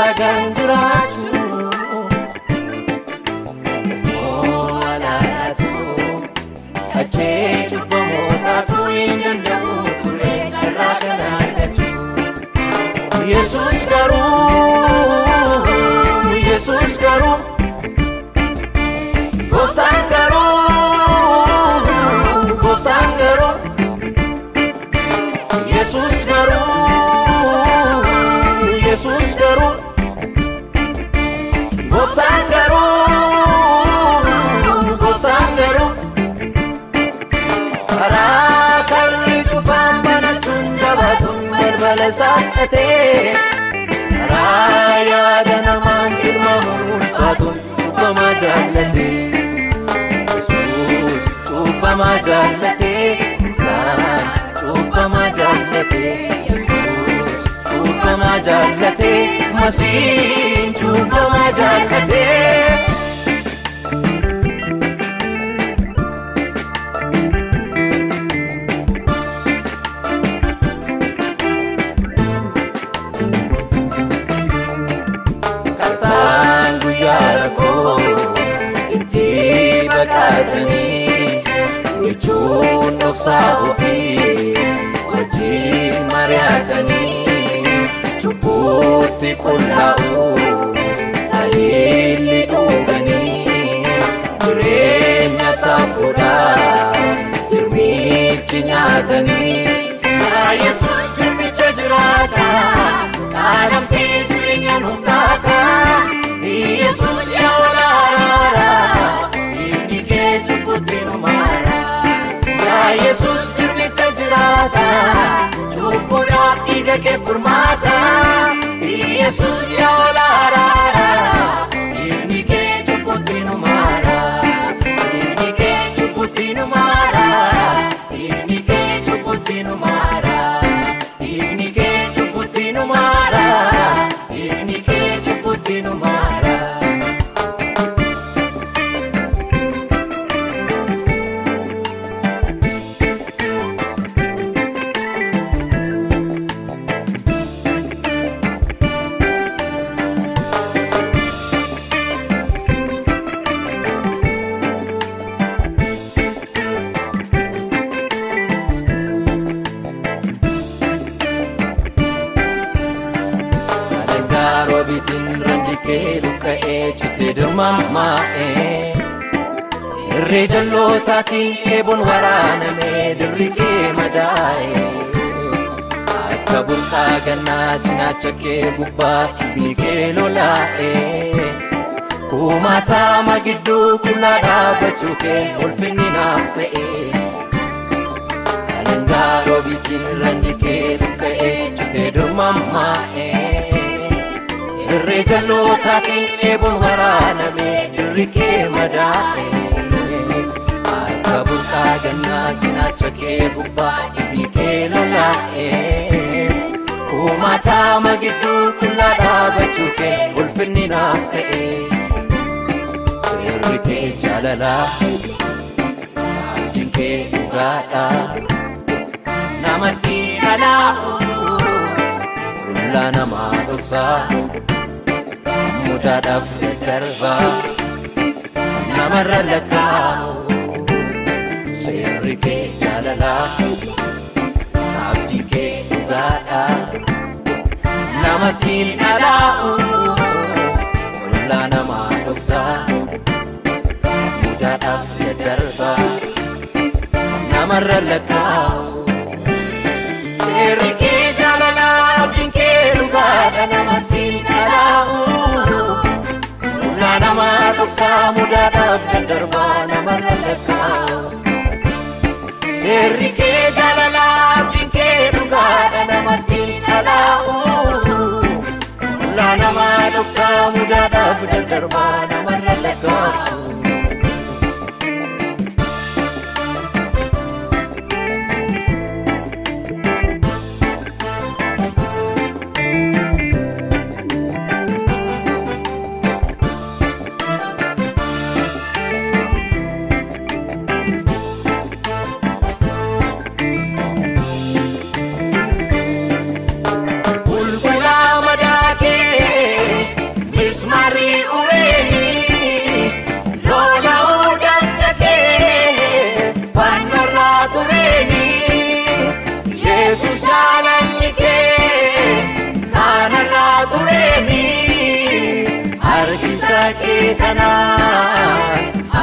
nagaan jiraatu alaatu achee cubbamootatu hin danda'u ture carraa kana argachuu Yesus garuu Goftaan garuu Yesus garuu Goftaan garuu karaa karri cufaan banachuun jabaatuun balbala saaqatee karaa yaada namaan tilmaamuun ulfaatuun cubbamaa jaallatee Yesuus cubbamaa jaallatee cubbamaa jaallatee Yesuus cubbamaa jaallatee Masiihiin cubbamaa jaallatee Kataan guyyaa rakkoo itti baqatanii jechuun dhoksaa ofii wajjin mari'atanii cubbuutti qullaa'uu taliilli dhuganii jireenya taafuudhaa jirmichi nyaatanii Yesus jirmicha jiraata qaalamtee jireenya nuuf taata Yesus yaa walaaraara inni kee cubbuutti nu maara Yesus jirmicha jiraata cubbuudhaaf dhiiga kee furmaata Yesus yaa walaaraara inni kee cubbuutti nu maara inni kee cubbuutti nu maara inni kee cubbuutti nu maara inni kee cubbuutti nu maara inni kee cubbuutti nu maara Robitin randikee lukka'ee citee dirmammaa'ee irree jallootaatiin eeboon waraanamee dirri kee madaa'ee akka burqaa gannaa cinaacha kee gubbaa ibni kee lolaa'ee kumaatama gidduu qullaa dhaabbachuu kee ulfinni naaf ta'ee alangaa robitin randikee lukka'ee citee dirmammaa'ee irree jallootaatiin eeboon waraanamee dirri kee madaa'ee akka burqaa gannaa cinaacha kee gubbaa ibni kee lolaa'ee kumaatama gidduu qullaa dhaabbachuu kee ulfinni naaf ta'ee seerri kee jaalalaa abdiin kee dhugaadhaa namatti dhalaa'u qullaa namaa dhoksaa mudaadhaaf darbaa namarra lakkaa'u seerri kee jaalalaa abdiin kee dhugaadhaa namatti dhalaa'u qullaa namaa dhoksaa mudaadhaaf darbaa namarra lakkaa'u seerri kee jaalalaa abdiin kee dhugaadhaa namatti dhalaa'u nama dhoksaa mudaadhaaf darbaa namarra lakkaa'u seerri kee jaalalaa abdiin kee dhugaadhaa namatti dhalaa'u nama dhoksaa mudaadhaaf darbaa namarra lakkaa'u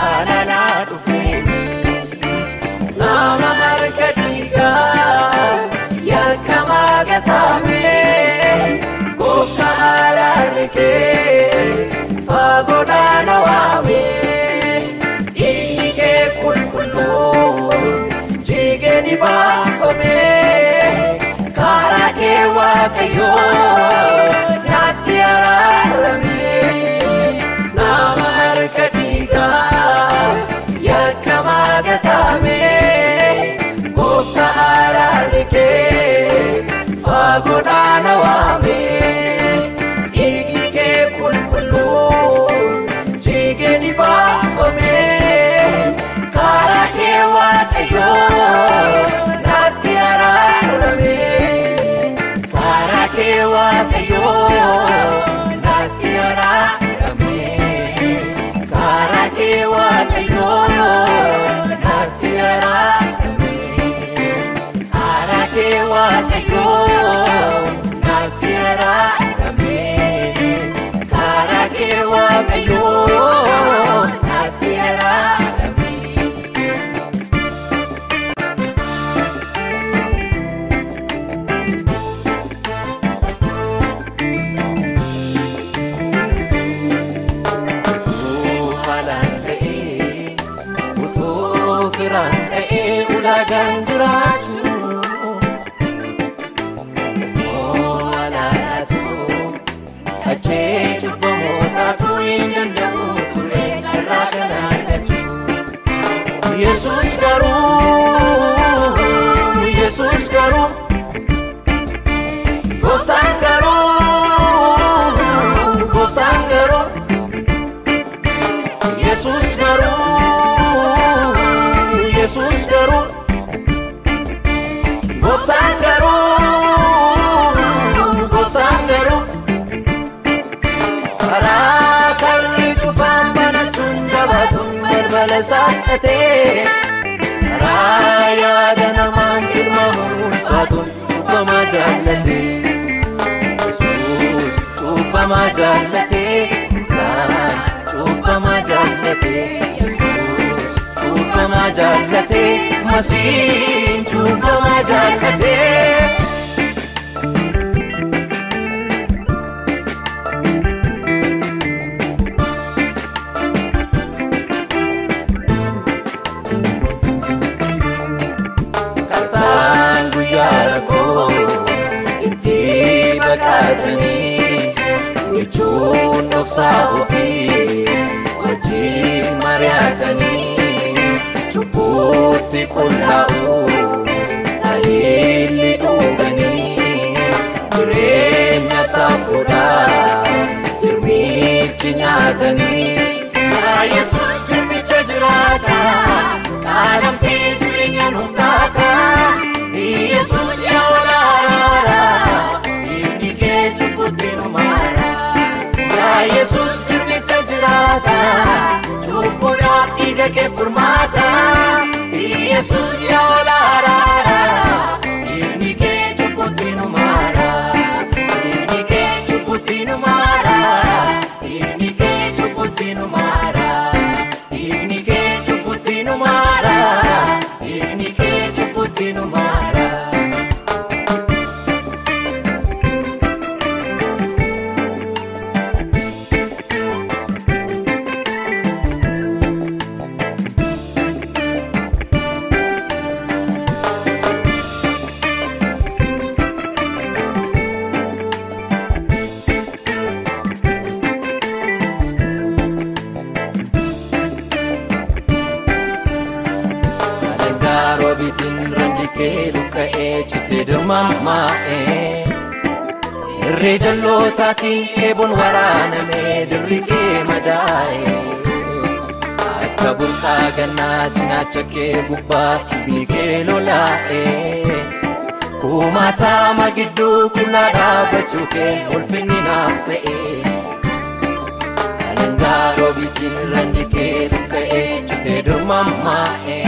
alala dhufeeni nama harka dhiigaa yakkamaa gatame goofta araarri kee faagoodhaa na waame dhiigni kee qulqulluun jigee ni baafame karaa kee Waaqayyoo naatti araarame nama harka dhiigaa yakkamaa gatame goofta araarri kee faagoodhaa na waame dhiigni kee qulqulluun jigee ni baafame karaa kee Waaqayyoo naatti araarame karaa kee Waaqayyoo naatti araarame karaa kee Waaqayyoo naatti araarame karaa kee Waaqayyoo naatti araarame karaa kee Waaqayyoo naatti araarame Firaan ta'ee ulaagaan jiraatu alaalaatu achee cubbamootaatu hin danda'u ture carraa kana argachuu Yesuus garuu gooftaan garuu Yesuus garuu gooftaan garuu karaa karri cufaan banachuun jabaatuun balbala saaqatee karaa yaada namaan tilmaamuun ulfaatuun cubbamaa jaallatee Yesuus cubbamaa jaallatee ulfaan cubbamaa jaallatee Yesuus cubbamaa jaallatee Masiin cubbamaa jaallatee Kattaan guyyaa rakkoo itti baqatanii jechuun dhoksaa ofii wajjin mari'atanii Chubbuutti qullaa'u taliilli dhuganii jireenya taafuudhaa jirmichi nyaatanii Yesuus jirmicha jiraata qaalamtee jireenya nuuf taata Yesuus yaa walaaraara dhiigni kee cubbutti nu maara Yesuus jirmicha jiraata cubbuudhaaf dhiiga kee furmaata Yesuus yaa walaaraara dhiigni kee cubbutti nu maara dhiigni kee cubbutti nu maara dhiigni kee cubbutti nu maara dhiigni kee cubbutti nu maara dhiigni kee cubbutti nu maara Robitin randike luka'ee chite dirmammaa'ee irree jallootatiin eeboon waraanamee dirri kee madaa'ee akka burqaa gannaa cinaacha kee gubbaa ibni kee lolaa'ee kumaatama gidduu qunnaa dhaabbachuu kee ulfinni naaf ta'ee alangaa robitin randike luka'ee chite dirmammaa'ee